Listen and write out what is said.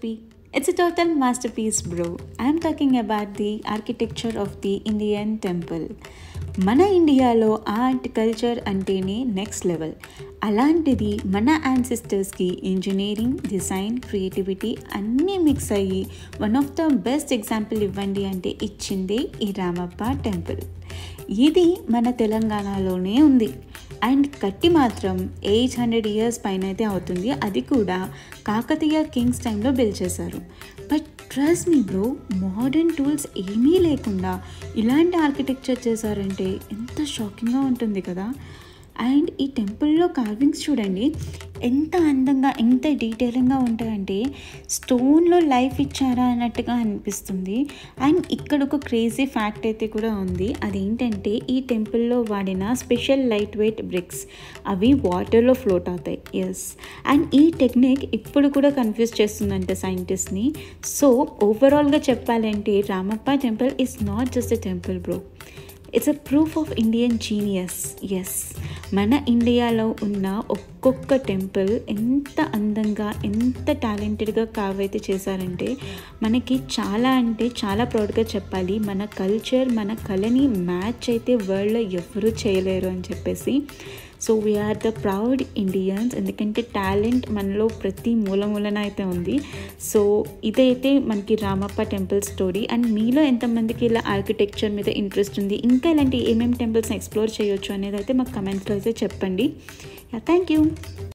masterpiece. It's a total masterpiece, bro. I'm talking about the architecture of the Indian temple. మన ఇండియాలో art culture అంటేనే next level. అలాంటిది మన యాన్సిస్టర్స్కి engineering, design, creativity అన్నీ mix అయ్యి one of the best example ఇవ్వండి అంటే ఇచ్చిందే ఈ రామప్ప టెంపుల్. ఇది మన తెలంగాణలోనే ఉంది అండ్ కట్టి మాత్రం 800 years పైన అయితే అవుతుంది. అది కూడా కాకతీయ కింగ్స్ టైంలో బిల్డ్ చేశారు. But trust me bro, modern tools ఏమీ లేకుండా ఇలాంటి ఆర్కిటెక్చర్ చేశారంటే ఎంత షాకింగ్గా ఉంటుంది కదా. అండ్ ఈ టెంపుల్లో కార్వింగ్స్ చూడండి ఎంత అందంగా, ఎంత డీటెయిలింగ్గా ఉంటాయంటే స్టోన్లో లైఫ్ ఇచ్చారా అన్నట్టుగా అనిపిస్తుంది. అండ్ ఇక్కడ ఒక క్రేజీ ఫ్యాక్ట్ అయితే కూడా ఉంది. అదేంటంటే ఈ టెంపుల్లో వాడిన స్పెషల్ లైట్ వెయిట్ బ్రిక్స్ అవి వాటర్లో ఫ్లోట్ అవుతాయి. ఎస్, అండ్ ఈ టెక్నిక్ ఇప్పుడు కూడా కన్ఫ్యూజ్ చేస్తుందంటే సైంటిస్ట్ని. సో ఓవరాల్గా చెప్పాలంటే Ramappa temple is not just a temple bro, it's a proof of Indian genius. Yes, మన ఇండియాలో ఉన్న ఒక్కొక్క టెంపుల్ ఎంత అందంగా, ఎంత టాలెంటెడ్గా కావైతే చేశారంటే మనకి చాలా అంటే చాలా ప్రౌడ్గా చెప్పాలి. మన కల్చర్, మన కళని మ్యాచ్ అయితే వరల్డ్లో ఎవరూ చేయలేరు అని చెప్పేసి. So we are the proud Indians, ఎందుకంటే టాలెంట్ మనలో ప్రతి మూలన అయితే ఉంది. సో ఇదైతే మనకి రామప్ప టెంపుల్ స్టోరీ. అండ్ మీలో ఎంతమందికి ఇలా ఆర్కిటెక్చర్ మీద ఇంట్రెస్ట్ ఉంది, ఇంకా ఇలాంటి ఏమేమి టెంపుల్స్ని ఎక్స్ప్లోర్ చేయొచ్చు అనేది అయితే మాకు కమెంట్స్లో అయితే చెప్పండి. Thank you.